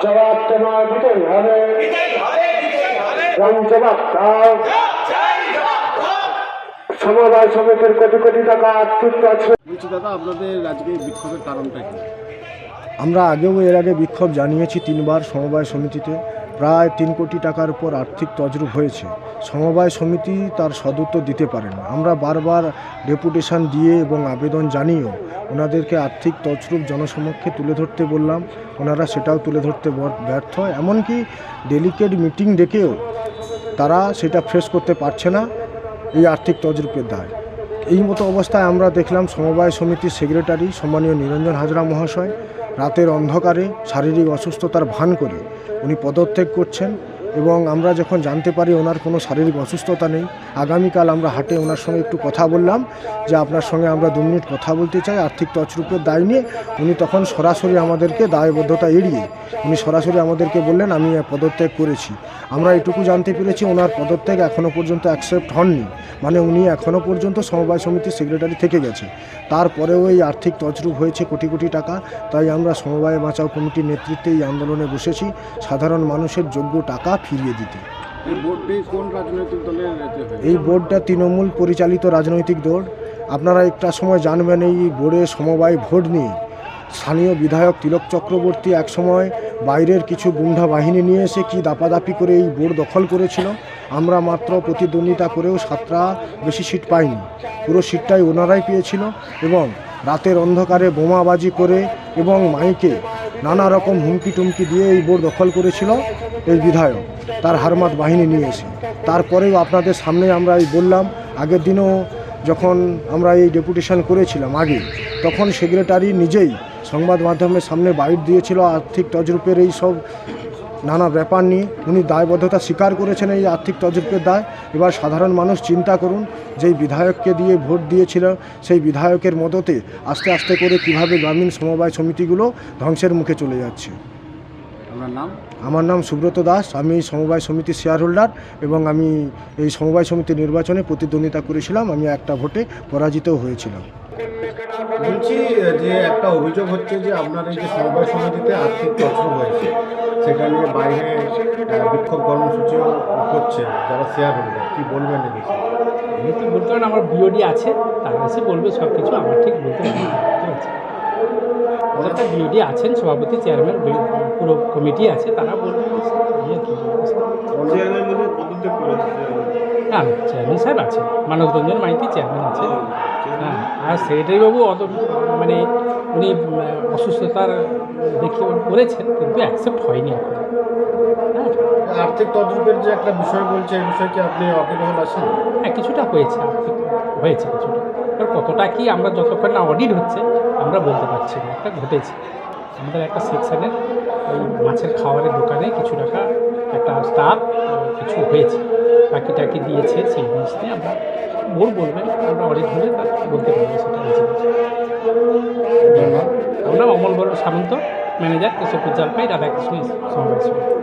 জবাব তোমার দিতেই হবে, জবাব দাও। সমবায় সমিতির কোটি কোটি টাকা আর্থিক বলছি দাদা, আপনাদের আজকে বিক্ষোভের কারণটা কি? আমরা আগেও এর আগে বিক্ষোভ জানিয়েছি 3 বার সমবায় সমিতিতে। প্রায় 3 কোটি টাকার উপর আর্থিক তছরূপ হয়েছে। সমবায় সমিতি তার সদুত্তর দিতে পারে না। আমরা বারবার ডেপুটেশন দিয়ে এবং আবেদন জানিয়েও ওনাদেরকে আর্থিক তছরূপ জনসমক্ষে তুলে ধরতে বললাম, ওনারা সেটাও তুলে ধরতে ব্যর্থ। এমনকি ডেলিকেট মিটিং ডেকেও তারা সেটা ফেস করতে পারছে না এই আর্থিক তছরূপের দায়। এই মতো অবস্থায় আমরা দেখলাম সমবায় সমিতির সেক্রেটারি সম্মানীয় নিরঞ্জন হাজরা মহাশয় রাতের অন্ধকারে শারীরিক অসুস্থতার ভান করে উনি পদত্যাগ করছেন। এবং আমরা যখন জানতে পারি ওনার কোনো শারীরিক অসুস্থতা নেই, আগামীকাল আমরা হাটে ওনার সঙ্গে একটু কথা বললাম যে আপনার সঙ্গে আমরা 2 মিনিট কথা বলতে চাই আর্থিক তছরূপের দায় নিয়ে। উনি তখন সরাসরি আমাদেরকে দায়বদ্ধতা এড়িয়ে উনি সরাসরি আমাদেরকে বললেন আমি পদত্যাগ করেছি। আমরা এটুকু জানতে পেরেছি ওনার পদত্যাগ এখনও পর্যন্ত অ্যাকসেপ্ট হননি, মানে উনি এখনও পর্যন্ত সমবায় সমিতির সেক্রেটারি থেকে গেছে। তারপরেও এই আর্থিক তছরূপ হয়েছে কোটি কোটি টাকা। তাই আমরা সমবায় বাঁচাও কমিটির নেতৃত্বে এই আন্দোলনে বসেছি সাধারণ মানুষের যোগ্য টাকা ফিরিয়ে দিতে। এই বোর্ডটি কোন রাজনৈতিক দলের? এই বোর্ডটা তৃণমূল পরিচালিত রাজনৈতিক দল। আপনারা একটা সময় জানবেন এই বোর্ডে সমবায় ভোট নিয়ে স্থানীয় বিধায়ক তিলক চক্রবর্তী একসময় বাইরের কিছু গুন্ডা বাহিনী নিয়ে এসে কি দাপাদাপি করে এই বোর্ড দখল করেছিল। আমরা মাত্র প্রতিদ্বন্দ্বিতা করেও 7টা বেশি সিট পাইনি, পুরো সিটটাই ওনারাই পেয়েছিল। এবং রাতের অন্ধকারে বোমাবাজি করে এবং মাইকে নানা রকম হুমকি টুমকি দিয়ে এই বোর্ড দখল করেছিল এই বিধায়ক তার হারমাত বাহিনী নিয়ে এসে। তারপরেও আপনাদের সামনে আমরা এই বললাম, আগের দিনও যখন আমরা এই ডেপুটেশন করেছিলাম আগে, তখন সেক্রেটারি নিজেই সংবাদ মাধ্যমের সামনে বাইট দিয়েছিল আর্থিক তছরূপের এই সব নানা ব্যাপার নিয়ে। উনি দায়বদ্ধতা স্বীকার করেছেন এই আর্থিক তছরূপের দায়। এবার সাধারণ মানুষ চিন্তা করুন, যেই বিধায়ককে দিয়ে ভোট দিয়েছিল সেই বিধায়কের মদতে আস্তে আস্তে করে কিভাবে গ্রামীণ সমবায় সমিতিগুলো ধ্বংসের মুখে চলে যাচ্ছে। আপনার নাম? আমার নাম সুব্রত দাস, আমি সমবায় সমিতির শেয়ার হোল্ডার এবং আমি এই সমবায় সমিতির নির্বাচনে প্রতিদ্বন্দ্বিতা করেছিলাম। আমি একটা ভোটে পরাজিতও হয়েছিলাম। বলছি যে একটা অভিযোগ হচ্ছে যে আপনার এই যে সমবায় সমিতিতে আর্থিক তছরূপ হয়েছে, সেটা নিয়ে বাইরে বিক্ষোভ কর্মসূচিও করছে যারা শেয়ার হোল্ডার, কী বলবেন এই বিষয়ে? আমি তো বলতে পারেন আমার বিওডি আছে, তার কাছে বলবে সব কিছু, আমার ঠিক বলতে পারি না। ঠিক আছে, ওদের একটা বিওডি আছেন, সভাপতি চেয়ারম্যান পুরো কমিটি আছে, তারা বলবে। না, চেয়ারম্যান সাহেব আছে, মানব রঞ্জন মাইতি চেয়ারম্যান আছে। হ্যাঁ, আর সেক্রেটারিবাবু অত মানে উনি অসুস্থতার দেখে করেছেন, কিন্তু অ্যাকসেপ্ট হয়নি এখন। হ্যাঁ, আর্থিক তছরূপের যে একটা বিষয় বলছে, এই বিষয়ে কি আপনি অকিবহল আছেন? হ্যাঁ, কিছুটা হয়েছে, আর্থিক হয়েছে কিছুটা। এবার কতটা কি আমরা যতক্ষণ না অডিট হচ্ছে আমরা বলতে পারছি না। একটা ঘটেছে আমাদের একটা সেকশানের ওই মাছের খাওয়ারের দোকানে কিছু টাকা একটা স্টাফ কিছু হয়েছে, বাকি টাকি দিয়েছে, সেই জিনিস নিয়ে আমরা বোর্ড বলবেন, আমরা অডিট হলে বলতে পারবো সেটা হয়েছে। আমরা অমল বড় সামন্ত, ম্যানেজার কেশবপুর জলপাই রাধাকৃষ্ণ সমবায় সমিতি।